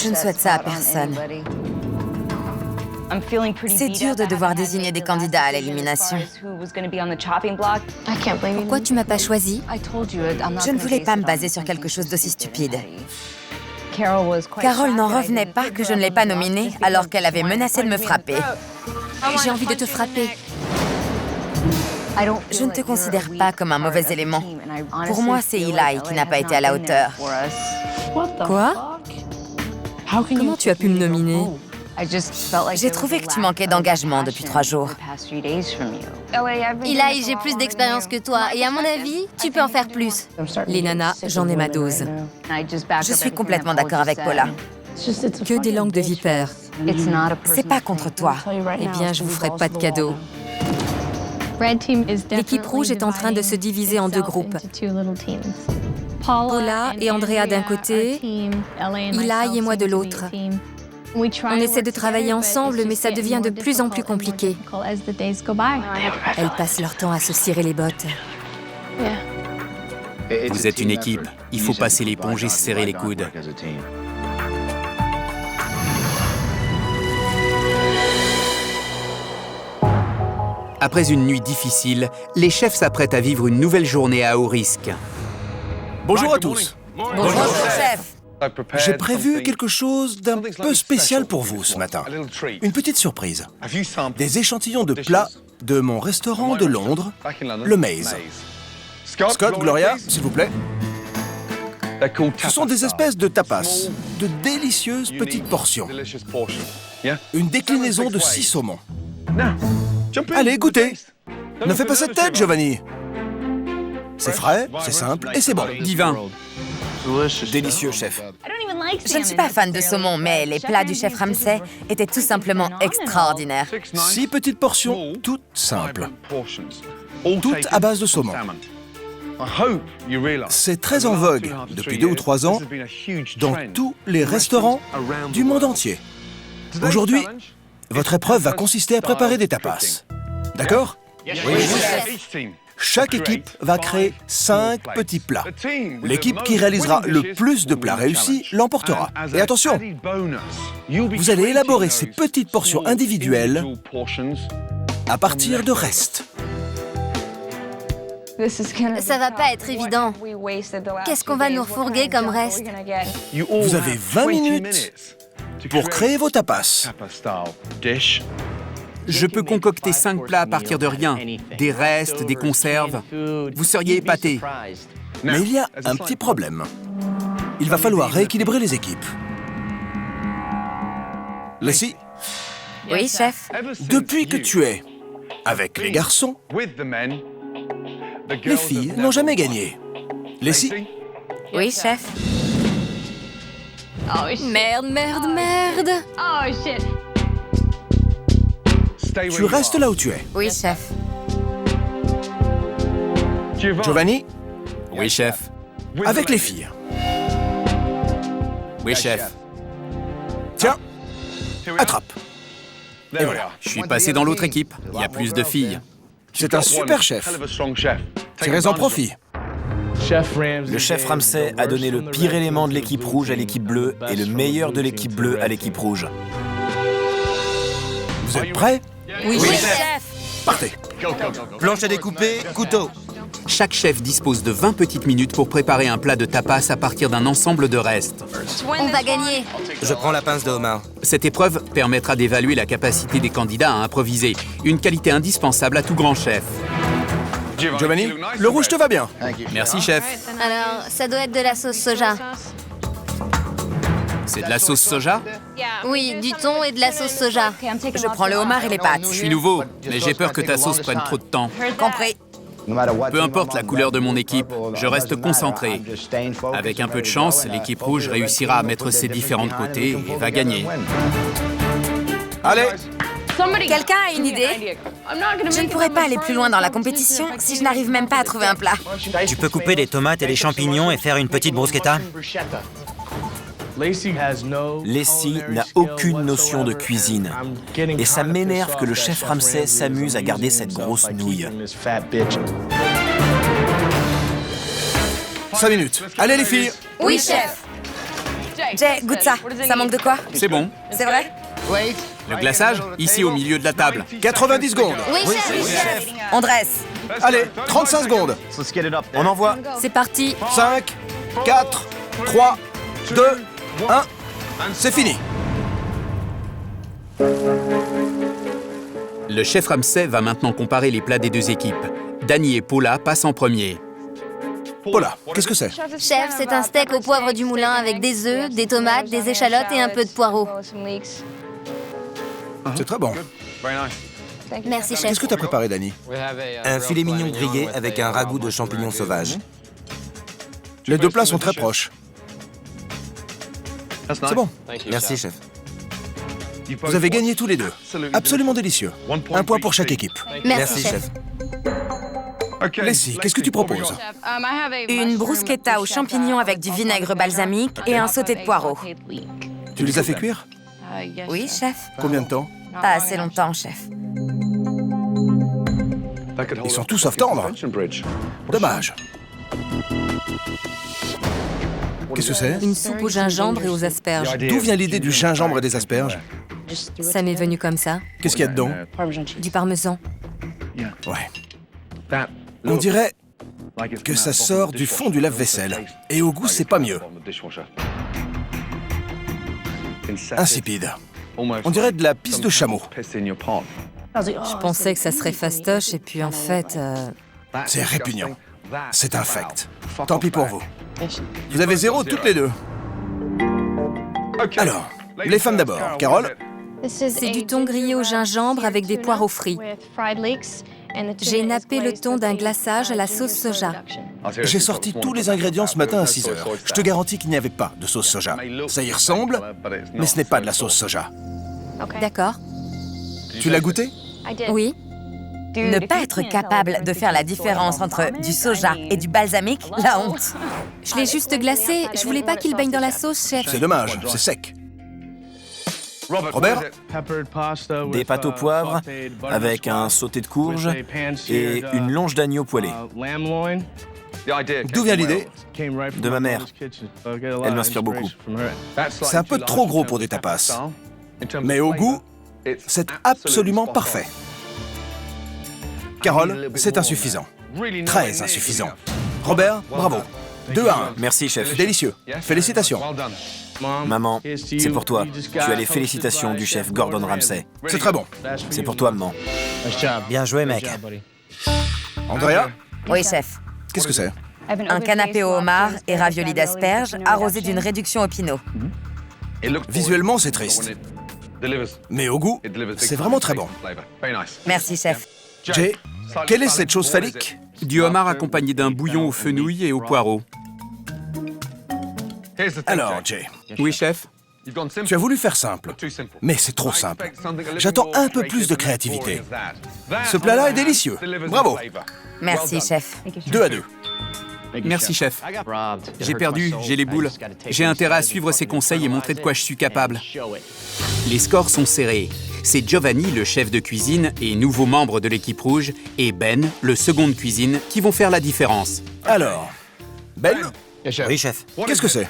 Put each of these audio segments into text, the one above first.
Je ne souhaite ça à personne. C'est dur de devoir désigner des candidats à l'élimination. Pourquoi tu m'as pas choisi? Je ne voulais pas me baser sur quelque chose d'aussi stupide. Carole n'en revenait pas que je ne l'ai pas nominée alors qu'elle avait menacé de me frapper. J'ai envie de te frapper. Je ne te considère pas comme un mauvais élément. Pour moi, c'est Eli qui n'a pas été à la hauteur. Quoi? Comment tu as pu me nominer? J'ai trouvé que tu manquais d'engagement depuis 3 jours. Eli, j'ai plus d'expérience que toi, et à mon avis, tu peux en faire plus. Les nanas, j'en ai ma dose. Je suis complètement d'accord avec Paula. Que des langues de vipère. C'est pas contre toi. Eh bien, je vous ferai pas de cadeau. L'équipe rouge est en train de se diviser en 2 groupes. Paula et Andrea d'un côté, Eli et moi de l'autre. On essaie de travailler ensemble, mais ça devient de plus en plus compliqué. Elles passent leur temps à se cirer les bottes. Vous êtes une équipe. Il faut passer l'éponge et se serrer les coudes. Après une nuit difficile, les chefs s'apprêtent à vivre une nouvelle journée à haut risque. Bonjour à tous. Bonjour, chef. J'ai prévu quelque chose d'un peu spécial pour vous ce matin. Une petite surprise. Des échantillons de plats de mon restaurant de Londres, le Maze. Scott, Gloria, s'il vous plaît. Ce sont des espèces de tapas, de délicieuses petites portions. Une déclinaison de 6 saumons. Allez, goûtez. Ne fais pas cette tête, Giovanni. C'est frais, c'est simple et c'est bon. Divin. Délicieux, chef. Je ne suis pas fan de saumon, mais les plats du chef Ramsay étaient tout simplement extraordinaires. 6 petites portions, toutes simples. Toutes à base de saumon. C'est très en vogue depuis 2 ou 3 ans dans tous les restaurants du monde entier. Aujourd'hui, votre épreuve va consister à préparer des tapas. D'accord? Oui, chef. Chaque équipe va créer 5 petits plats. L'équipe qui réalisera le plus de plats réussis l'emportera. Et attention, vous allez élaborer ces petites portions individuelles à partir de restes. Ça va pas être évident. Qu'est-ce qu'on va nous refourguer comme reste? Vous avez 20 minutes pour créer vos tapas. Je peux concocter 5 plats à partir de rien. Des restes, des conserves. Vous seriez épatés. Mais il y a un petit problème. Il va falloir rééquilibrer les équipes. Leslie, Oui, chef. depuis que tu es avec les garçons, les filles n'ont jamais gagné. Leslie, Oui, chef. Merde, merde, merde! tu restes là où tu es. Oui, chef. Giovanni, Oui, chef. avec les filles. Oui, chef. Tiens, attrape. Et voilà. Je suis passé dans l'autre équipe. Il y a plus de filles. C'est un super chef. Tirez-en profit. Le chef Ramsay a donné le pire élément de l'équipe rouge à l'équipe bleue et le meilleur de l'équipe bleue à l'équipe rouge. Vous êtes prêts? Oui, chef! Partez. Planche à découper, couteau. Chaque chef dispose de 20 petites minutes pour préparer un plat de tapas à partir d'un ensemble de restes. On va gagner! Je prends la pince de homard. Cette épreuve permettra d'évaluer la capacité des candidats à improviser, une qualité indispensable à tout grand chef. Giovanni, le rouge te va bien. Merci, chef. Alors, ça doit être de la sauce soja. C'est de la sauce soja? Oui, du thon et de la sauce soja. Je prends le homard et les pâtes. Je suis nouveau, mais j'ai peur que ta sauce prenne trop de temps. Compris. Peu importe la couleur de mon équipe, je reste concentré. Avec un peu de chance, l'équipe rouge réussira à mettre ses différents de côté et va gagner. Allez, Quelqu'un a une idée? Je ne pourrais pas aller plus loin dans la compétition si je n'arrive même pas à trouver un plat. Tu peux couper des tomates et des champignons et faire une petite bruschetta? Leslie n'a aucune notion de cuisine. Et ça m'énerve que le chef Ramsay s'amuse à garder cette grosse nouille. 5 minutes. Allez les filles. Oui, chef! Jay, goûte ça. Ça manque de quoi? C'est bon. C'est vrai? Le glaçage, ici au milieu de la table. 90 secondes. Oui, chef. On dresse. Allez, 35 secondes. On envoie. C'est parti. 5, 4, 3, 2, 1. C'est fini. Le chef Ramsay va maintenant comparer les plats des deux équipes. Danny et Paula passent en premier. Paula, qu'est-ce que c'est? Chef, c'est un steak au poivre du moulin avec des œufs, des tomates, des échalotes et un peu de poireaux. C'est très bon. Merci, chef. Qu'est-ce que t'as préparé, Danny? Un filet mignon grillé avec un ragoût de champignons sauvages. Les deux plats sont très proches. C'est bon. Merci, chef. Vous avez gagné tous les deux. Absolument délicieux. Un point pour chaque équipe. Merci, chef. Leslie, qu'est-ce que tu proposes? Une bruschetta aux champignons avec du vinaigre balsamique et un sauté de poireaux. Tu les as fait cuire? Oui, chef. Combien de temps? Pas assez longtemps, chef. Ils sont tous sauf tendres. Dommage. Qu'est-ce que c'est? Une soupe au gingembre et aux asperges. D'où vient l'idée du gingembre et des asperges? Ça m'est venu comme ça. Qu'est-ce qu'il y a dedans? Du parmesan. Ouais. On dirait que ça sort du fond du lave-vaisselle. Et au goût, c'est pas mieux. Insipide. On dirait de la pisse de chameau. Je pensais que ça serait fastoche et puis en fait... C'est répugnant. C'est infect. Tant pis pour vous. Vous avez 0 toutes les deux. Alors, les femmes d'abord. Carole? C'est du thon grillé au gingembre avec des poireaux frits. J'ai nappé le thon d'un glaçage à la sauce soja. J'ai sorti tous les ingrédients ce matin à 6 heures. Je te garantis qu'il n'y avait pas de sauce soja. Ça y ressemble, mais ce n'est pas de la sauce soja. D'accord. Tu l'as goûté? Oui. Ne pas être capable de faire la différence entre du soja et du balsamique, la honte. Je l'ai juste glacé. Je voulais pas qu'il baigne dans la sauce, chef. C'est dommage, c'est sec. Robert? Des pâtes au poivre avec un sauté de courge et une longe d'agneau poêlée. D'où vient l'idée? De ma mère. Elle m'inspire beaucoup. C'est un peu trop gros pour des tapas. Mais au goût, c'est absolument parfait. Carole, c'est insuffisant. Très insuffisant. Robert, bravo. 2 à 1. Merci, chef. Délicieux. Félicitations. Maman, c'est pour toi. Tu as les félicitations du chef Gordon Ramsay. C'est très bon. C'est pour toi, maman. Bien joué, mec. Andrea? Oui, chef. Qu'est-ce que c'est? Un canapé au homard et raviolis d'asperges arrosé d'une réduction au pinot. Visuellement, c'est triste. Mais au goût, c'est vraiment très bon. Merci, chef. Jay, quelle est cette chose phallique? Du homard accompagné d'un bouillon aux fenouil et aux poireaux. Alors, Jay, Oui, chef. tu as voulu faire simple, mais c'est trop simple. J'attends un peu plus de créativité. Ce plat-là est délicieux. Bravo. Merci, chef. 2 à 2. Merci, chef. J'ai perdu, j'ai les boules. J'ai intérêt à suivre ses conseils et montrer de quoi je suis capable. Les scores sont serrés. C'est Giovanni, le chef de cuisine et nouveau membre de l'équipe rouge, et Ben, le second de cuisine, qui vont faire la différence. Alors, Ben, Oui, chef. qu'est-ce que c'est?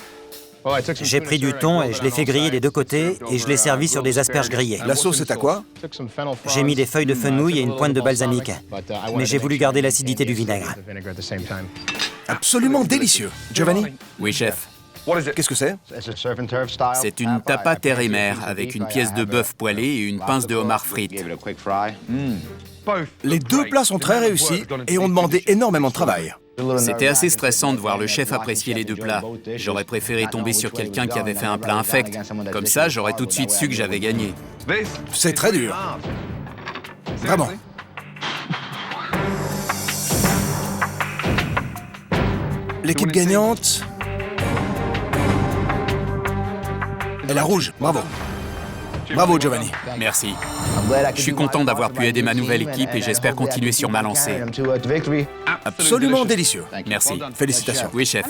J'ai pris du thon et je l'ai fait griller des deux côtés et je l'ai servi sur des asperges grillées. La sauce est à quoi? J'ai mis des feuilles de fenouil et une pointe de balsamique. Mais j'ai voulu garder l'acidité du vinaigre. Absolument délicieux. Giovanni, Oui, chef. qu'est-ce que c'est? C'est une tapa terre et mer avec une pièce de bœuf poêlée et une pince de homard frite. Les deux plats sont très réussis et ont demandé énormément de travail. C'était assez stressant de voir le chef apprécier les deux plats. J'aurais préféré tomber sur quelqu'un qui avait fait un plat infect. Comme ça, j'aurais tout de suite su que j'avais gagné. C'est très dur. Vraiment. L'équipe gagnante est la rouge. Bravo. Bravo, Giovanni. Merci. Je suis content d'avoir pu aider ma nouvelle équipe et j'espère continuer sur ma lancée. Absolument délicieux. Merci. Félicitations. Oui, chef.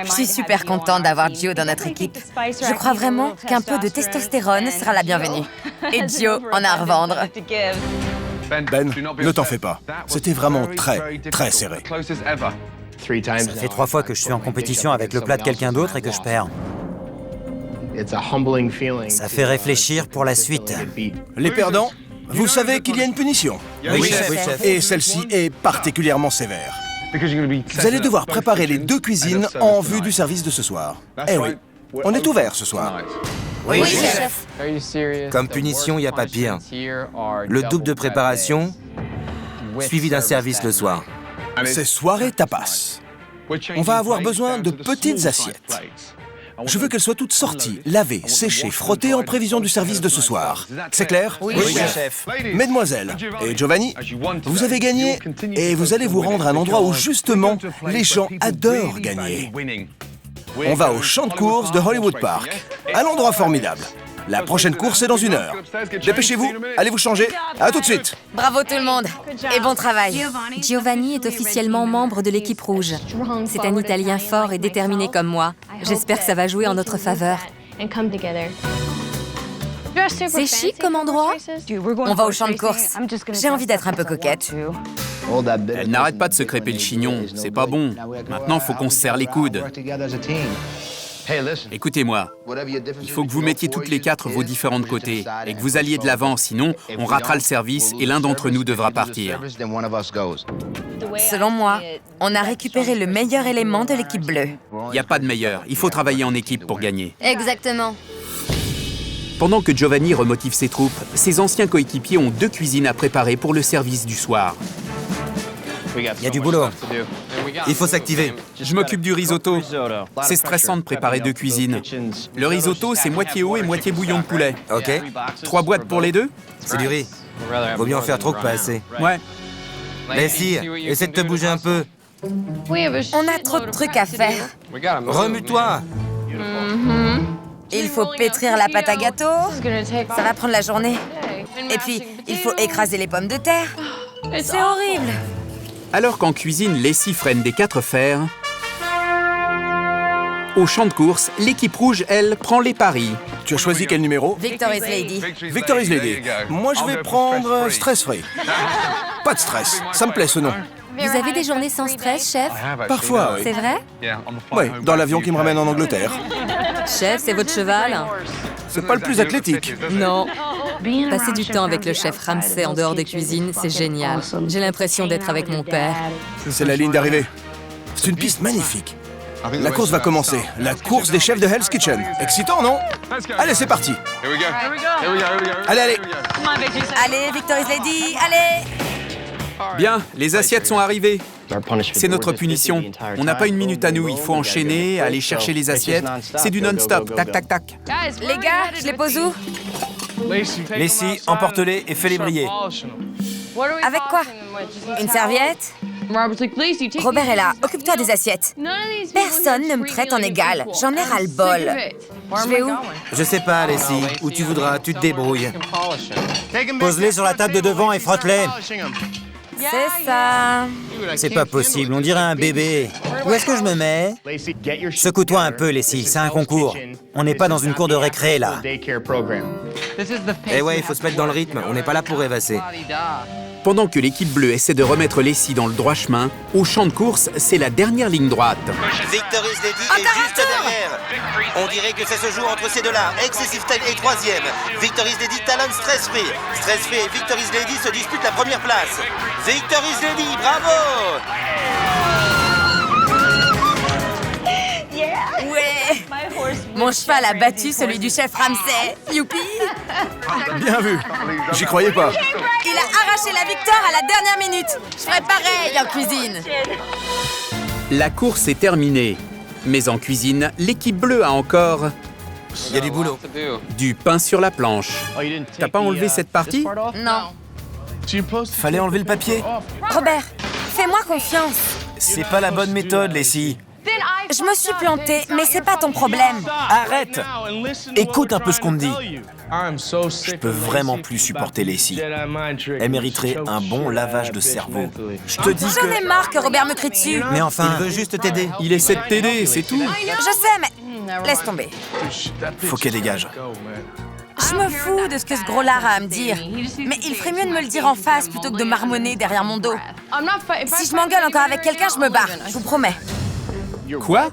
Je suis super contente d'avoir Gio dans notre équipe. Je crois vraiment qu'un peu de testostérone sera la bienvenue. Et Gio en a à revendre. Ben, ne t'en fais pas. C'était vraiment très, très serré. Ça fait 3 fois que je suis en compétition avec le plat de quelqu'un d'autre et que je perds. Ça fait réfléchir pour la suite. Les perdants, vous savez qu'il y a une punition. Oui, chef. Et celle-ci est particulièrement sévère. Vous allez devoir préparer les 2 cuisines en vue du service de ce soir. Eh oui, on est ouvert ce soir. Oui, chef. Comme punition, il n'y a pas pire. Le double de préparation, suivi d'un service le soir. C'est soirée tapas. On va avoir besoin de petites assiettes. Je veux qu'elles soient toutes sorties, lavées, séchées, frottées en prévision du service de ce soir. C'est clair? Oui, chef. Mesdemoiselles et Giovanni, vous avez gagné et vous allez vous rendre à un endroit où justement les gens adorent gagner. On va au champ de course de Hollywood Park, à l'endroit formidable. La prochaine course est dans 1 heure. Dépêchez-vous, allez vous changer. À tout de suite. Bravo tout le monde. Et bon travail. Giovanni est officiellement membre de l'équipe rouge. C'est un Italien fort et déterminé comme moi. J'espère que ça va jouer en notre faveur. C'est chic comme endroit. On va au champ de course. J'ai envie d'être un peu coquette. Elle n'arrête pas de se crêper le chignon, c'est pas bon. Maintenant, faut qu'on se serre les coudes. Écoutez-moi, il faut que vous mettiez toutes les 4 vos différents côtés et que vous alliez de l'avant, sinon on ratera le service et l'un d'entre nous devra partir. Selon moi, on a récupéré le meilleur élément de l'équipe bleue. Il n'y a pas de meilleur, il faut travailler en équipe pour gagner. Exactement. Pendant que Giovanni remotive ses troupes, ses anciens coéquipiers ont 2 cuisines à préparer pour le service du soir. Il y a du boulot. Il faut s'activer. Je m'occupe du risotto. C'est stressant de préparer 2 cuisines. Le risotto, c'est moitié eau et moitié bouillon de poulet. Ok, 3 boîtes pour les 2? c'est du riz. Vaut mieux en faire trop que pas assez. Ouais. Leslie, essaie de te bouger un peu. On a trop de trucs à faire. Remue-toi. Il faut pétrir la pâte à gâteau. Ça va prendre la journée. Et puis, il faut écraser les pommes de terre. C'est horrible. Alors qu'en cuisine, Leslie freine des 4 fers, au champ de course, l'équipe rouge, elle, prend les paris. Tu as choisi quel numéro? Victory's Lady. Victory's Lady. Moi, je vais prendre Stress Free. Pas de stress, ça me plaît ce nom. Vous avez des journées sans stress, chef? Parfois, oui. C'est vrai? Oui, dans l'avion qui me ramène en Angleterre. Chef, c'est votre cheval? C'est pas le plus athlétique. Non. Passer du temps avec le chef Ramsay en dehors des cuisines, c'est génial. J'ai l'impression d'être avec mon père. C'est la ligne d'arrivée. C'est une piste magnifique. La course va commencer. La course des chefs de Hell's Kitchen. Excitant, non? Allez, c'est parti. Allez, allez. Allez, Victory's Lady, allez. Bien, les assiettes sont arrivées. C'est notre punition. On n'a pas une minute à nous, il faut enchaîner, aller chercher les assiettes. C'est du non-stop, tac, tac, tac. Les gars, je les pose où? Leslie, emporte-les et fais-les briller. Avec quoi? Une serviette? Robert est là, occupe-toi des assiettes. Personne ne me traite en égal, j'en ai ras-le-bol. Je vais où? Je sais pas, Leslie. Où tu voudras, tu te débrouilles. Pose-les sur la table de devant et frotte-les. C'est ça. C'est pas possible, on dirait un bébé. Où est-ce que je me mets? Secoue-toi un peu, Leslie, c'est un concours. On n'est pas dans une cour de récré, là. Eh ouais, il faut se mettre dans le rythme, on n'est pas là pour rêvasser. Pendant que l'équipe bleue essaie de remettre Leslie dans le droit chemin, au champ de course, c'est la dernière ligne droite. Victory's Lady est juste derrière. On dirait que ça se joue entre ces deux-là. Excessive Style est 3e. Victory's Lady talonne Stress Free. Stress Free et Victory's Lady se disputent la première place. Victory's Lady, bravo! Ouais. Mon cheval a battu celui du chef Ramsay. Youpi. Bien vu. J'y croyais pas. Il a arraché la victoire à la dernière minute. Je ferai pareil en cuisine. La course est terminée. Mais en cuisine, l'équipe bleue a encore Il y a du boulot. du pain sur la planche. T'as pas enlevé cette partie? Non. Fallait enlever le papier. Robert, fais-moi confiance. C'est pas la bonne méthode, Leslie. Je me suis plantée, mais c'est pas ton problème. Arrête! Écoute un peu ce qu'on te dit. Je peux vraiment plus supporter Leslie. Elle mériterait un bon lavage de cerveau. Je te dis J'en ai que... marre que Robert me crie dessus. Mais enfin, Il veut juste t'aider. Il essaie de t'aider, c'est tout. Je sais, mais laisse tomber. Faut qu'elle dégage. Je me fous de ce que ce gros lard a à me dire. Mais il ferait mieux de me le dire en face plutôt que de marmonner derrière mon dos. Si je m'engueule encore avec quelqu'un, je me barre. Je vous promets. Quoi?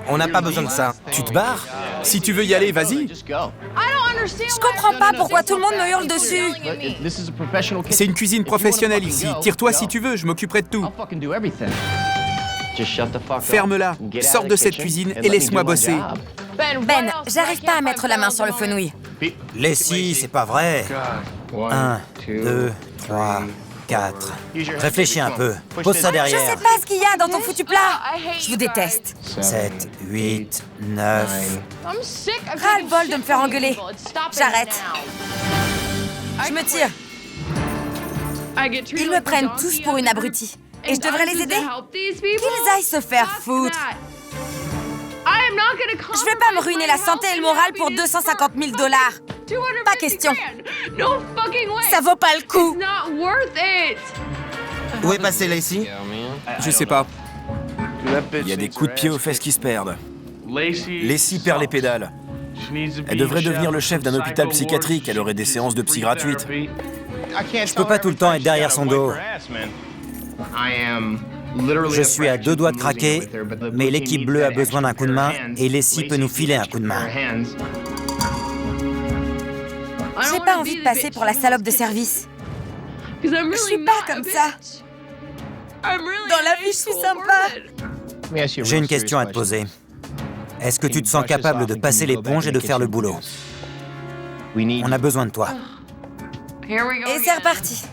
On n'a pas besoin de ça. Tu te barres? Si tu veux y aller, vas-y. Je comprends pas pourquoi tout le monde me hurle dessus. C'est une cuisine professionnelle ici. Tire-toi si tu veux, je m'occuperai de tout. Ferme-la, sors de cette cuisine et laisse-moi bosser. Ben, j'arrive pas à mettre la main sur le fenouil. Leslie, c'est pas vrai. 1, 2, 3, 4. Réfléchis un peu. Pose ça Je derrière. sais pas ce qu'il y a dans ton foutu plat. Je vous déteste. 7, 8, 9. Ras-le-bol de me faire engueuler. J'arrête. Je me tire. Ils me prennent tous pour une abrutie. Et je devrais les aider? Qu'ils aillent se faire foutre. Je vais pas me ruiner la santé et le moral pour 250 000 $. Pas question. Ça vaut pas le coup. Où est passé Lacey? Je sais pas. Il y a des coups de pied aux fesses qui se perdent. Lacey perd les pédales. Elle devrait devenir le chef d'un hôpital psychiatrique. Elle aurait des séances de psy gratuites. Je peux pas tout le temps être derrière son dos. Je suis à 2 doigts de craquer, mais l'équipe bleue a besoin d'un coup de main et Leslie peut nous filer un coup de main. J'ai pas envie de passer pour la salope de service. Je suis pas comme ça. Dans la vie, je suis sympa. J'ai une question à te poser. Est-ce que tu te sens capable de passer l'éponge et de faire le boulot? On a besoin de toi. Et c'est reparti.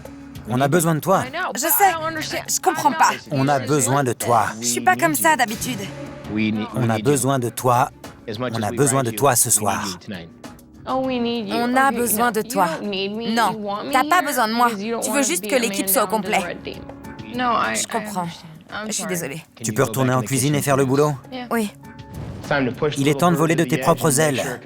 On a besoin de toi. Je sais, je comprends pas. On a besoin de toi. Je suis pas comme ça d'habitude. On a besoin de toi. On a besoin de toi ce soir. On a besoin de toi. Non, t'as pas besoin de moi. Tu veux juste que l'équipe soit au complet. Je comprends. Je suis désolée. Tu peux retourner en cuisine et faire le boulot? Oui. Il est temps de voler de tes propres ailes.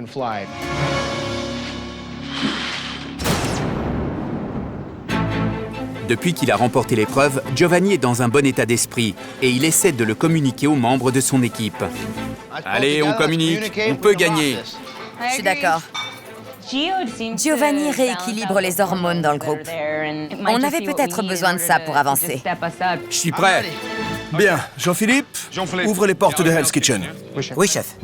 Depuis qu'il a remporté l'épreuve, Giovanni est dans un bon état d'esprit et il essaie de le communiquer aux membres de son équipe. Allez, on communique, on peut gagner. Je suis d'accord. Giovanni rééquilibre les hormones dans le groupe. On avait peut-être besoin de ça pour avancer. Je suis prêt. Bien, Jean-Philippe, ouvre les portes de Hell's Kitchen. Oui, chef.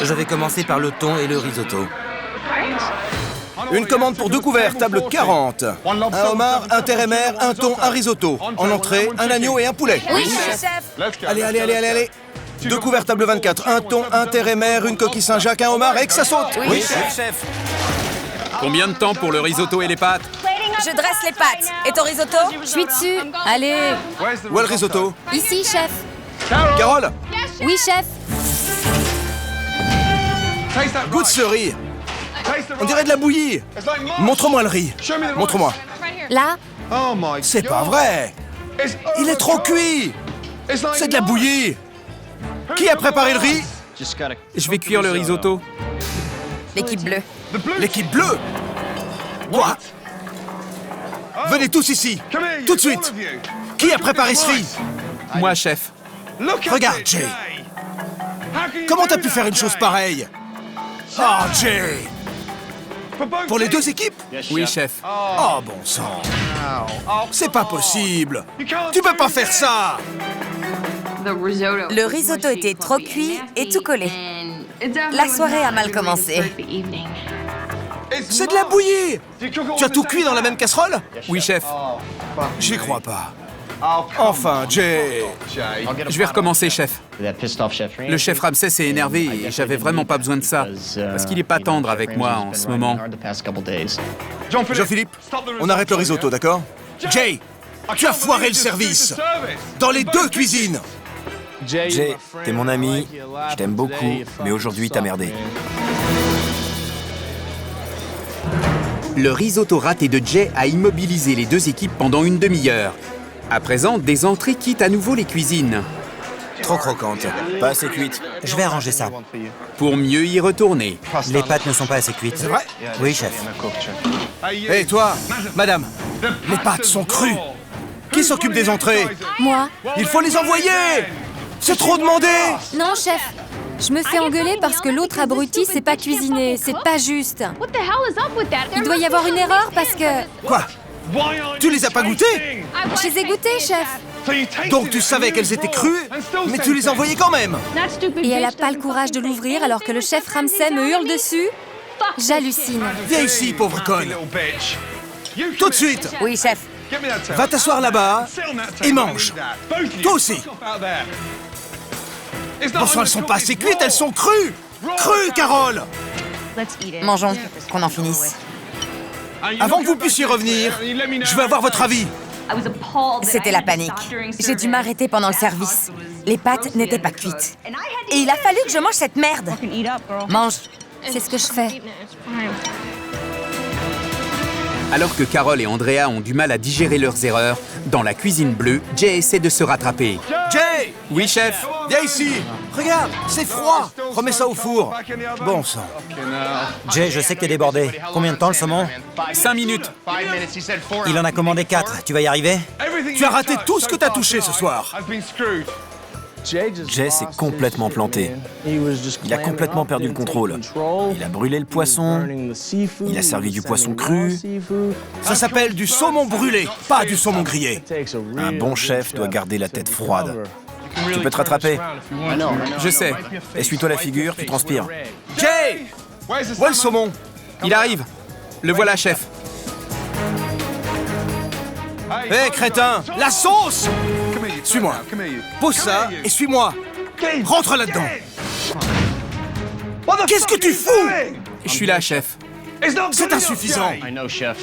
Je vais commencer par le thon et le risotto. Une commande pour 2 couverts, table 40. Un homard, un térémère, un thon, un risotto. En entrée, un agneau et un poulet. Oui, chef. Allez. 2 couverts, table 24. Un thon, un térémère, une coquille Saint-Jacques, un homard et que ça saute. Oui, chef. Combien de temps pour le risotto et les pâtes? Je dresse les pâtes. Et ton risotto? Je suis dessus. Allez. Où est le risotto? Ici, chef. Carole, Oui, chef. goûte ce riz. On dirait de la bouillie. Montre-moi le riz. Montre-moi. Là. C'est pas vrai. Il est trop cuit. C'est de la bouillie. Qui a préparé le riz? Je vais cuire le risotto. L'équipe bleue. L'équipe bleue. Quoi? Venez tous ici. Tout de suite. Qui a préparé ce riz? Moi, chef. Regarde, Jay. Comment t'as pu faire une chose pareille? Oh, Jay. Pour les 2 équipes? Oui, chef. Oh, bon sang. C'est pas possible. Tu peux pas faire ça. Le risotto était trop cuit et tout collé. La soirée a mal commencé. C'est de la bouillie. Tu as tout cuit dans la même casserole? Oui, chef. J'y crois pas. Enfin, Jay. Je vais recommencer, chef. Le chef Ramsès est énervé et j'avais vraiment pas besoin de ça. Parce qu'il est pas tendre avec moi en ce moment. Jean-Philippe, on arrête le risotto, d'accord? Jay, tu as foiré le service. Dans les 2 cuisines. Jay, t'es mon ami, je t'aime beaucoup, mais aujourd'hui t'as merdé. Le risotto raté de Jay a immobilisé les 2 équipes pendant une demi-heure. À présent, des entrées quittent à nouveau les cuisines. Trop croquante, pas assez cuite. Je vais arranger ça. Pour mieux y retourner. Les pâtes ne sont pas assez cuites. C'est vrai? Oui, chef. Hé, toi, madame, les pâtes sont crues. Qui s'occupe des entrées? Moi. Il faut les envoyer. C'est trop demandé. Non, chef. Je me fais engueuler parce que l'autre abruti sait pas cuisiner. C'est pas juste. Il doit y avoir une erreur parce que... Quoi? Tu les as pas goûtés? Je les ai goûtés, chef. Donc tu savais qu'elles étaient crues, mais tu les envoyais quand même. Et elle a pas le courage de l'ouvrir alors que le chef Ramsay me hurle dessus. J'hallucine. Viens ici, pauvre conne. Tout de suite. Oui, chef. Va t'asseoir là-bas et mange. Toi aussi. Bon sang, elles sont pas assez cuites, elles sont crues. Crues, Carole. Mangeons, qu'on en finisse. Avant que vous puissiez revenir, je veux avoir votre avis. C'était la panique. J'ai dû m'arrêter pendant le service. Les pâtes n'étaient pas cuites. Et il a fallu que je mange cette merde. Mange. C'est ce que je fais. Alors que Carole et Andrea ont du mal à digérer leurs erreurs, dans la cuisine bleue, Jay essaie de se rattraper. Jay! Oui, chef. Viens ici. Regarde, c'est froid. Remets ça au four. Bon sang. Jay, je sais que t'es débordé. Combien de temps le saumon? 5 minutes. Il en a commandé 4. Tu vas y arriver? Tu as raté tout ce que t'as touché ce soir. Jay s'est complètement planté. Il a complètement perdu le contrôle. Il a brûlé le poisson, il a servi du poisson cru. Ça s'appelle du saumon brûlé, pas du saumon grillé. Un bon chef doit garder la tête froide. Tu peux te rattraper. Je sais. Essuie-toi la figure, tu transpires. Jay! Où est le saumon? Il arrive. Le voilà, chef. Hé, crétin! La sauce! Suis-moi. Pose ça et suis-moi. Rentre là-dedans. Qu'est-ce que tu fous? Je suis là, chef. C'est insuffisant.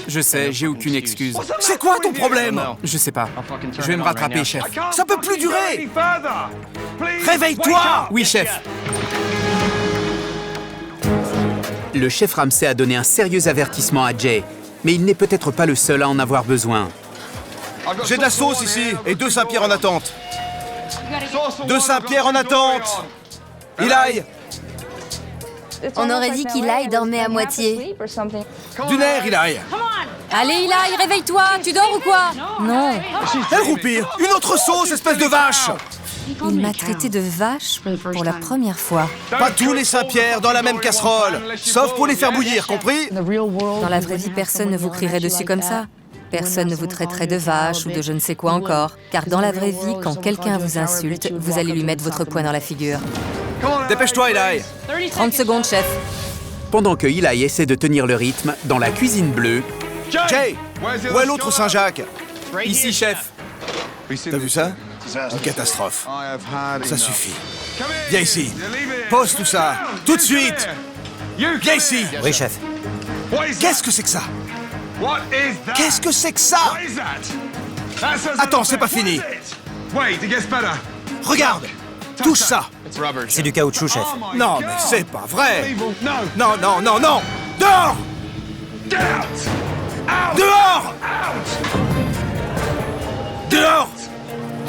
Je sais, j'ai aucune excuse. C'est quoi ton problème? Je sais pas. Je vais me rattraper, chef. Ça peut plus durer. Réveille-toi! Oui, chef. Le chef Ramsay a donné un sérieux avertissement à Jay, mais il n'est peut-être pas le seul à en avoir besoin. J'ai de la sauce ici et 2 Saint-Pierre en attente. 2 Saint-Pierre en attente. Eli, On aurait dit qu'Eli dormait à moitié. du nerf, Eli. Allez, Eli, réveille-toi. Tu dors ou quoi? Non. Elle roupille. Une autre sauce, espèce de vache. Il m'a traité de vache pour la première fois. Pas tous les Saint-Pierre dans la même casserole. Sauf pour les faire bouillir, compris? Dans la vraie vie, personne ne vous crierait dessus comme ça. Personne ne vous traiterait de vache ou de je ne sais quoi encore. Car dans la vraie vie, quand quelqu'un vous insulte, vous allez lui mettre votre poing dans la figure. Dépêche-toi, Eli. 30 secondes, chef. Pendant que Eli essaie de tenir le rythme, dans la cuisine bleue... Jay, où est l'autre Saint-Jacques? Ici, chef. T'as vu ça? Une catastrophe. Ça suffit. Viens ici. Pose tout ça. Tout de suite. Viens ici. Oui, chef. Qu'est-ce que c'est que ça? Qu'est-ce que c'est que ça? Attends, c'est pas fini. Regarde. Touche ça. C'est du caoutchouc, chef. Non, mais c'est pas vrai. Non, non, non, non. Dehors! Dehors! Dehors!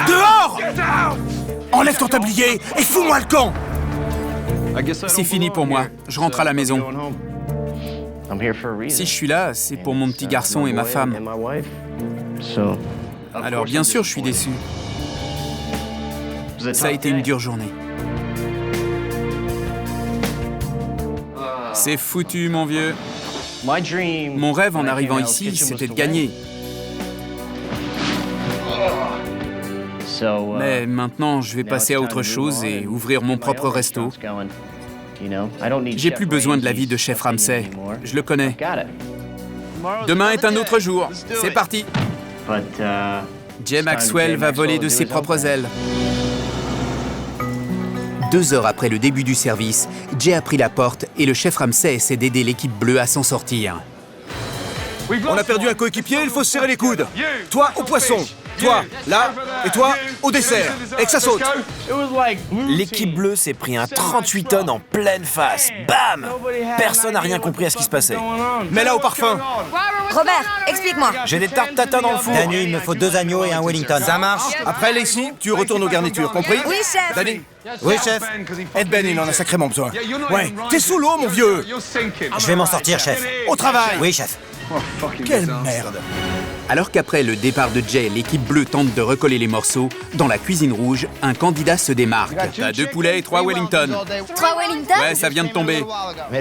Dehors! Enlève ton tablier et fous-moi le camp! C'est fini pour moi. Je rentre à la maison. Si je suis là, c'est pour mon petit garçon et ma femme. Alors bien sûr, je suis déçu. Ça a été une dure journée. C'est foutu, mon vieux. Mon rêve en arrivant ici, c'était de gagner. Mais maintenant, je vais passer à autre chose et ouvrir mon propre resto. J'ai plus besoin de l'avis de chef Ramsay. Je le connais. Demain est un autre jour. C'est parti. Jay Maxwell va voler de ses propres ailes. 2 heures après le début du service, Jay a pris la porte et le chef Ramsay essaie d'aider l'équipe bleue à s'en sortir. On a perdu un coéquipier, il faut se serrer les coudes. Toi, au poisson. Toi, là. Et toi, au dessert. Et que ça saute. L'équipe bleue s'est pris un 38 tonnes en pleine face. Bam! Personne n'a rien compris à ce qui se passait. Mets-la au parfum. Robert, explique-moi. J'ai des tartes tatin dans le four. Danny, il me faut 2 agneaux et un Wellington. Ça marche. Après, Lacey, tu retournes aux garnitures, compris? Oui, chef. Danny? Oui, chef. Ed Ben, il en a sacrément besoin. Ouais, t'es sous l'eau, mon vieux. Je vais m'en sortir, chef. Au travail. Oui, chef. Quelle merde. Alors qu'après le départ de Jay, l'équipe bleue tente de recoller les morceaux, dans la cuisine rouge, un candidat se démarque. T'as 2 poulets et 3 Wellington. 3 Wellington? Ouais, ça vient de tomber.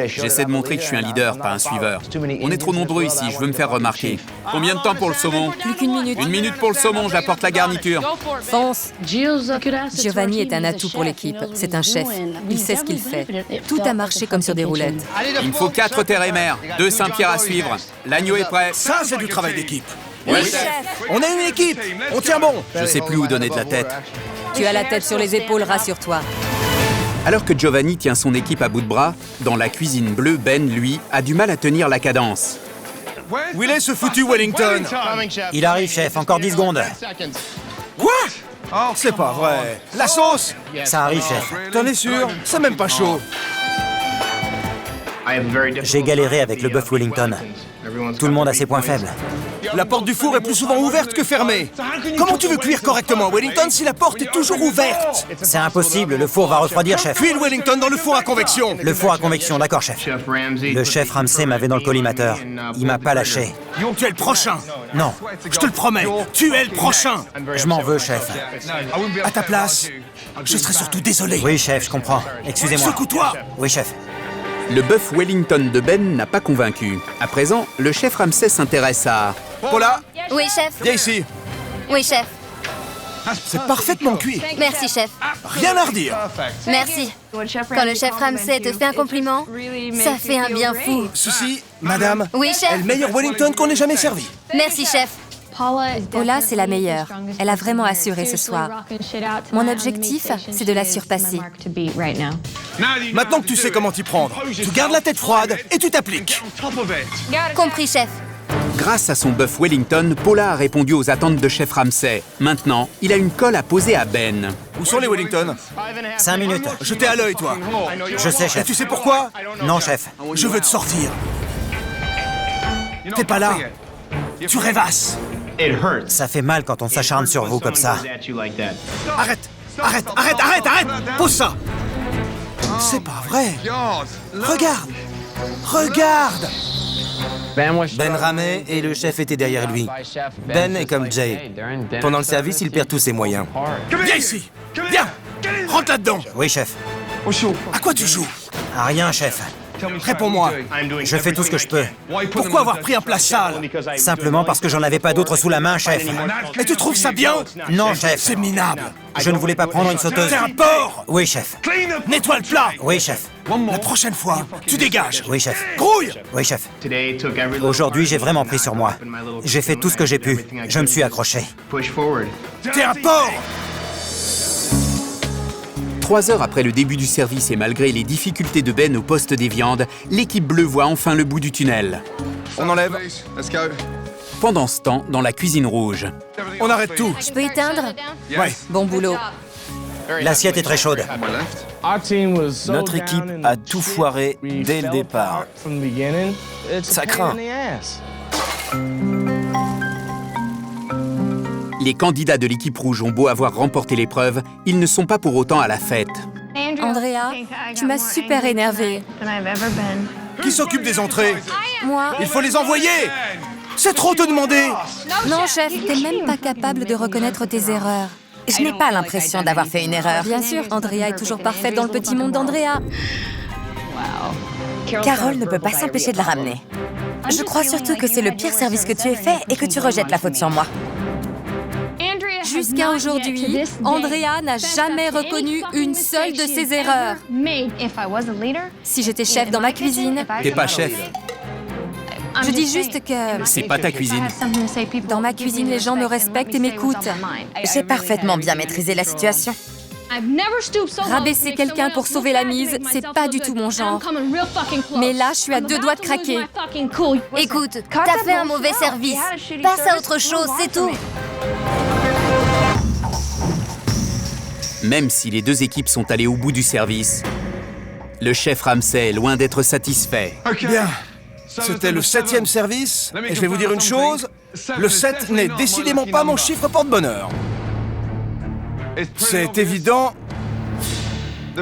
J'essaie de montrer que je suis un leader, pas un suiveur. On est trop nombreux ici, je veux me faire remarquer. Combien de temps pour le saumon? Plus qu'une minute. 1 minute pour le saumon, j'apporte la garniture. Fonce. Giovanni est un atout pour l'équipe. C'est un chef. Il sait ce qu'il fait. Tout a marché comme sur des roulettes. Il me faut 4 terres et mers, 2 Saint-Pierre à suivre. L'agneau est prêt. Ça, c'est du travail d'équipe. Oui, chef. On est une équipe. On tient bon. Je sais plus où donner de la tête. Tu as la tête sur les épaules, rassure-toi. Alors que Giovanni tient son équipe à bout de bras, dans la cuisine bleue, Ben, lui, a du mal à tenir la cadence. Où il est ce foutu Wellington? Il arrive, chef, encore 10 secondes. Quoi? C'est pas vrai. La sauce? Ça arrive, chef. T'en es sûr? C'est même pas chaud. J'ai galéré avec le bœuf Wellington. Tout le monde a ses points faibles. La porte du four est plus souvent ouverte que fermée. Comment tu veux cuire correctement Wellington si la porte est toujours ouverte? C'est impossible, le four va refroidir, chef. Cuis le Wellington dans le four à convection. Le four à convection, d'accord, chef. Le chef Ramsay m'avait dans le collimateur. Il m'a pas lâché. Tu es le prochain. Non, Je te le promets. Tu es le prochain. je m'en veux, chef. À ta place, je serais surtout désolé. Oui, chef, je comprends. Excusez-moi. Secoue-toi. Oui, chef. Le bœuf Wellington de Ben n'a pas convaincu. À présent, le chef Ramsay s'intéresse à... Paula, Oui, chef. viens ici. Oui, chef. C'est parfaitement cuit. Merci, chef. Rien à redire. Merci. Quand le chef Ramsay te fait un compliment, ça fait un bien fou. Ceci, madame, Oui, chef. est le meilleur Wellington qu'on ait jamais servi. Merci, chef. Paula, c'est la meilleure. Elle a vraiment assuré ce soir. Mon objectif, c'est de la surpasser. Maintenant que tu sais comment t'y prendre, tu gardes la tête froide et tu t'appliques. Compris, chef. Grâce à son bœuf Wellington, Paula a répondu aux attentes de chef Ramsay. Maintenant, il a une colle à poser à Ben. Où sont les Wellington? 5 minutes. Je t'ai à l'œil, toi. Je sais, Et chef. tu sais pourquoi? Non, chef. Je veux te sortir. T'es pas là. Tu rêvasses. Ça fait mal quand on s'acharne sur vous comme ça. Arrête. Arrête, arrête, arrête, arrête. Pose ça. C'est pas vrai. Regarde. Regarde. Ben Ramey et le chef étaient derrière lui. Ben est comme Jay. Pendant le service, il perd tous ses moyens. Viens ici. Viens. Rentre là-dedans. Oui, chef. À quoi tu joues? À rien, chef. Réponds-moi. Je fais tout ce que je peux. Pourquoi avoir pris un plat sale? Simplement parce que j'en avais pas d'autre sous la main, chef. Et tu trouves ça bien? Non, chef. C'est minable. Je ne voulais pas prendre une sauteuse. T'es un porc. Oui, chef. Nettoie le plat. Oui, chef. La prochaine fois, tu dégages. Oui, chef. Grouille. Oui, chef. Aujourd'hui, j'ai vraiment pris sur moi. J'ai fait tout ce que j'ai pu. Je me suis accroché. T'es un porc. 3 heures après le début du service et malgré les difficultés de Ben au poste des viandes, l'équipe bleue voit enfin le bout du tunnel. On enlève. Pendant ce temps, dans la cuisine rouge, On arrête tout. Je peux éteindre? Ouais. Bon boulot. L'assiette est très chaude. Notre équipe a tout foiré dès le départ. Ça craint. les candidats de l'équipe rouge ont beau avoir remporté l'épreuve, ils ne sont pas pour autant à la fête. Andrea, tu m'as super énervée. Qui s'occupe des entrées? Moi? Il faut les envoyer! C'est trop te demander! Non, chef, t'es même pas capable de reconnaître tes erreurs. Je n'ai pas l'impression d'avoir fait une erreur. Bien sûr, Andrea est toujours parfaite dans le petit monde d'Andrea. Carole ne peut pas s'empêcher de la ramener. Je crois surtout que c'est le pire service que tu aies fait et que tu rejettes la faute sur moi. Jusqu'à aujourd'hui, Andrea n'a jamais reconnu une seule de ses erreurs. Si j'étais chef dans ma cuisine... T'es pas chef. Je dis juste que... C'est pas ta cuisine. Dans ma cuisine, les gens me respectent et m'écoutent. J'ai parfaitement bien maîtrisé la situation. Rabaisser quelqu'un pour sauver la mise, c'est pas du tout mon genre. Mais là, je suis à deux doigts de craquer. Écoute, t'as fait un mauvais service. Passe à autre chose, c'est tout. Même si les deux équipes sont allées au bout du service, le chef Ramsay est loin d'être satisfait. Bien. C'était le 7e service, et je vais vous dire une chose, le 7 n'est décidément pas mon chiffre porte-bonheur. C'est évident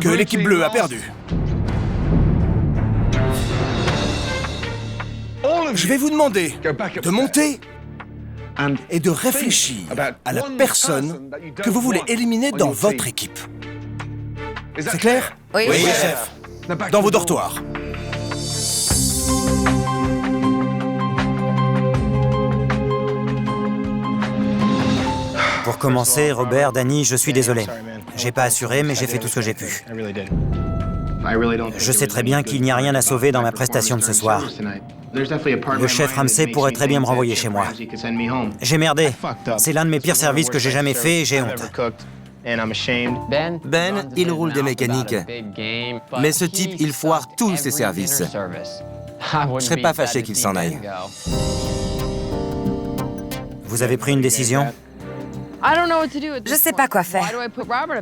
que l'équipe bleue a perdu. Je vais vous demander de monter et de réfléchir à la personne que vous voulez éliminer dans votre équipe. C'est clair? Oui, Oui, chef. Dans vos dortoirs. Pour commencer, Robert, Danny, je suis désolé. J'ai pas assuré, mais j'ai fait tout ce que j'ai pu. Je sais très bien qu'il n'y a rien à sauver dans ma prestation de ce soir. Le chef Ramsey pourrait très bien me renvoyer chez moi. J'ai merdé. C'est l'un de mes pires services que j'ai jamais fait et j'ai honte. Ben, il roule des mécaniques. Mais ce type, il foire tous ses services. Je serais pas fâché qu'il s'en aille. Vous avez pris une décision? Je sais pas quoi faire.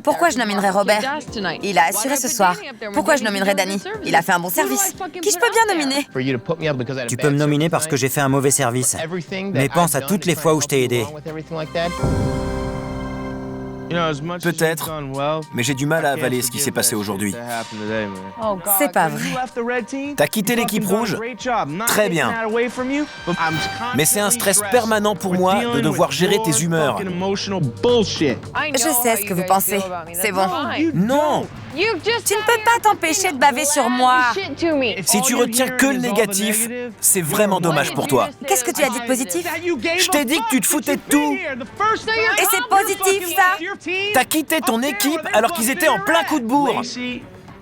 Pourquoi je nominerais Robert? Il a assuré ce soir. Pourquoi je nominerais Danny? Il a fait un bon service. Qui je peux bien nominer? Tu peux me nominer parce que j'ai fait un mauvais service. Mais pense à toutes les fois où je t'ai aidé. Peut-être, mais j'ai du mal à avaler ce qui s'est passé aujourd'hui. C'est pas vrai. T'as quitté l'équipe rouge? Très bien. Mais c'est un stress permanent pour moi de devoir gérer tes humeurs. Je sais ce que vous pensez. C'est bon. Non! Tu ne peux pas t'empêcher de baver sur moi. Si tu retiens que le négatif, c'est vraiment dommage pour toi. Qu'est-ce que tu as dit de positif? Je t'ai dit que tu te foutais de tout! Et c'est positif, ça? T'as quitté ton équipe alors qu'ils étaient en plein coup de bourre!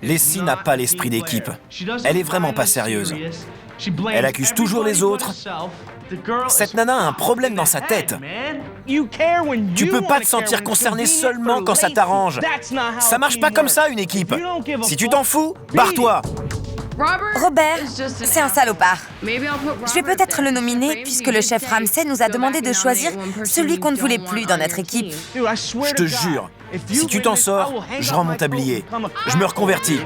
Leslie n'a pas l'esprit d'équipe. Elle est vraiment pas sérieuse. Elle accuse toujours les autres. Cette nana a un problème dans sa tête. Tu peux pas te sentir concerné seulement quand ça t'arrange. Ça marche pas comme ça, une équipe. Si tu t'en fous, barre-toi. Robert, c'est un salopard. Je vais peut-être le nominer puisque le chef Ramsey nous a demandé de choisir celui qu'on ne voulait plus dans notre équipe. Je te jure, si tu t'en sors, je rends mon tablier. Je me reconvertis.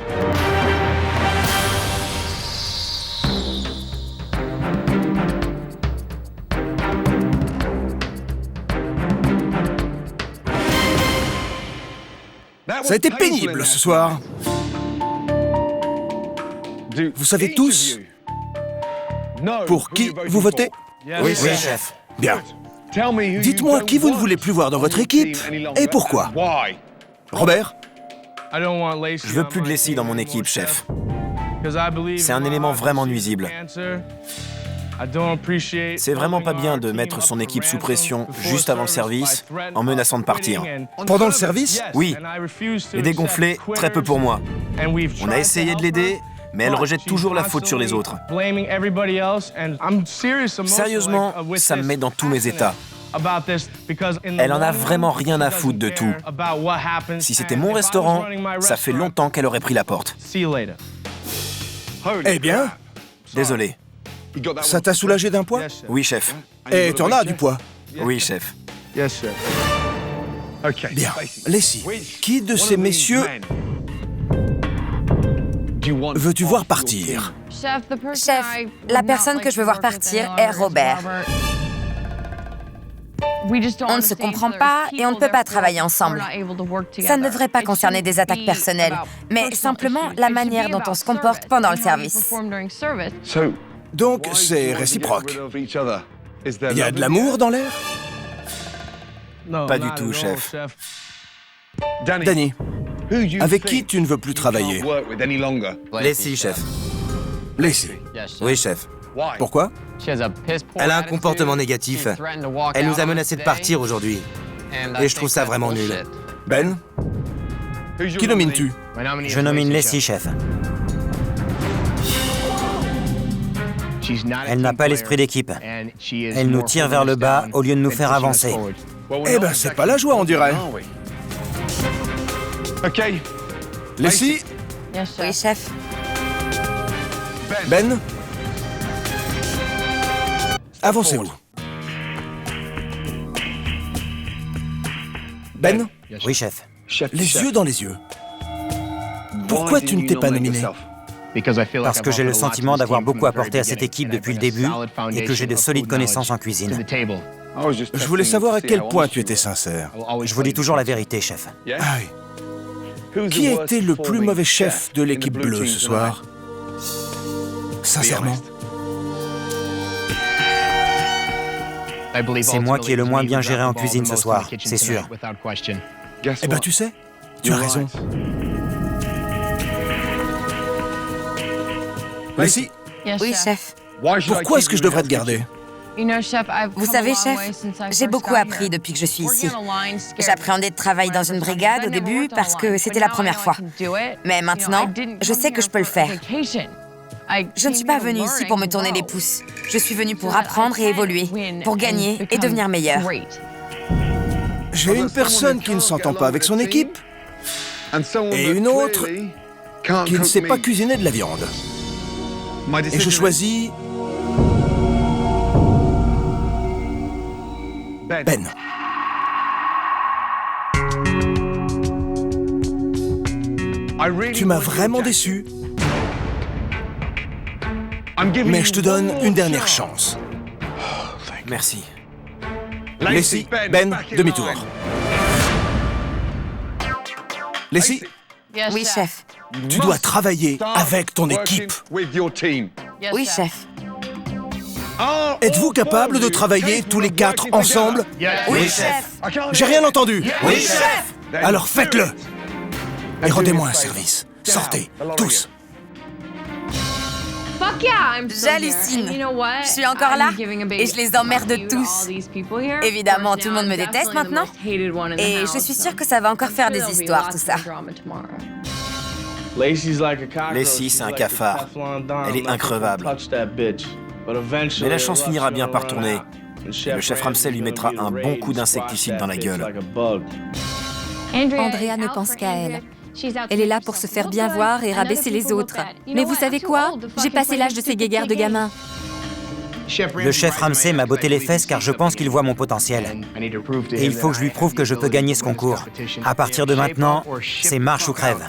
Ça a été pénible ce soir. Vous savez tous pour qui vous votez? Oui, chef. Bien. Dites-moi qui vous ne voulez plus voir dans votre équipe et pourquoi. Robert? Je veux plus de Leslie dans mon équipe, chef. C'est un élément vraiment nuisible. C'est vraiment pas bien de mettre son équipe sous pression juste avant le service en menaçant de partir. Pendant le service? Oui, et dégonflé, très peu pour moi. On a essayé de l'aider, mais elle rejette toujours la faute sur les autres. Sérieusement, ça me met dans tous mes états. Elle en a vraiment rien à foutre de tout. Si c'était mon restaurant, ça fait longtemps qu'elle aurait pris la porte. Eh bien, Désolé. ça t'a soulagé d'un poids? Oui, chef. Et t'en as du poids? Oui, chef. Bien. Leslie, qui de ces messieurs veux-tu voir partir? Chef, la personne que je veux voir partir est Robert. On ne se comprend pas et on ne peut pas travailler ensemble. Ça ne devrait pas concerner des attaques personnelles, mais simplement la manière dont on se comporte pendant le service. Donc, c'est réciproque. Il y a de l'amour dans l'air? Pas du tout, chef. Danny, avec qui tu ne veux plus travailler? Leslie, chef. Leslie. Oui, chef. Pourquoi? Elle a un comportement négatif. Elle nous a menacé de partir aujourd'hui. Et je trouve ça vraiment nul. Ben? Qui nomines-tu? Je nomine Leslie, chef. Elle n'a pas l'esprit d'équipe. Elle nous tire vers le bas au lieu de nous faire avancer. Eh ben, c'est pas la joie, on dirait. Leslie? Oui, chef. Ben? Avancez-vous. Ben? Oui, chef. Les yeux dans les yeux. Pourquoi tu ne t'es pas nominé? Parce que j'ai le sentiment d'avoir beaucoup apporté à cette équipe depuis le début et que j'ai de solides connaissances en cuisine. Je voulais savoir à quel point tu étais sincère. Je vous dis toujours la vérité, chef. Ah oui. Qui a été le plus mauvais chef de l'équipe bleue ce soir? Sincèrement? C'est moi qui ai le moins bien géré en cuisine ce soir, c'est sûr. Eh ben, tu sais, tu as raison. Lacey, Oui, chef. pourquoi est-ce que je devrais te garder? Vous savez, chef, j'ai beaucoup appris depuis que je suis ici. J'appréhendais de travailler dans une brigade au début parce que c'était la première fois. Mais maintenant, je sais que je peux le faire. Je ne suis pas venue ici pour me tourner les pouces. Je suis venue pour apprendre et évoluer, pour gagner et devenir meilleure. J'ai une personne qui ne s'entend pas avec son équipe et une autre qui ne sait pas cuisiner de la viande. Et je choisis... Ben. Tu m'as vraiment déçu. Mais je te donne une dernière chance. Merci. Lacey, Ben, demi-tour. Lacey, Oui, chef. tu dois travailler avec ton équipe. Oui, chef. Êtes-vous capable de travailler tous les quatre ensemble? Oui, chef. J'ai rien entendu. Oui, chef! Alors faites-le. Et rendez-moi un service. Sortez, tous. J'hallucine. Je suis encore là et je les emmerde tous. Évidemment, tout le monde me déteste maintenant. Et je suis sûre que ça va encore faire des histoires, tout ça. Lacey, c'est un cafard. Elle est increvable. Mais la chance finira bien par tourner. Et le chef Ramsay lui mettra un bon coup d'insecticide dans la gueule. Andrea ne pense qu'à elle. Elle est là pour se faire bien voir et rabaisser les autres. Mais vous savez quoi? J'ai passé l'âge de ces guéguerres de gamins. Le chef Ramsay m'a botté les fesses car je pense qu'il voit mon potentiel. Et il faut que je lui prouve que je peux gagner ce concours. À partir de maintenant, c'est marche ou crève.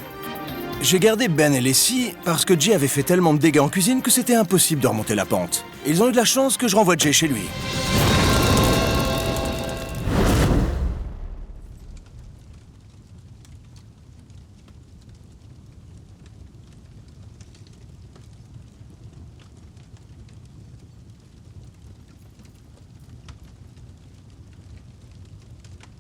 J'ai gardé Ben et Lacey parce que Jay avait fait tellement de dégâts en cuisine que c'était impossible de remonter la pente. Ils ont eu de la chance que je renvoie Jay chez lui.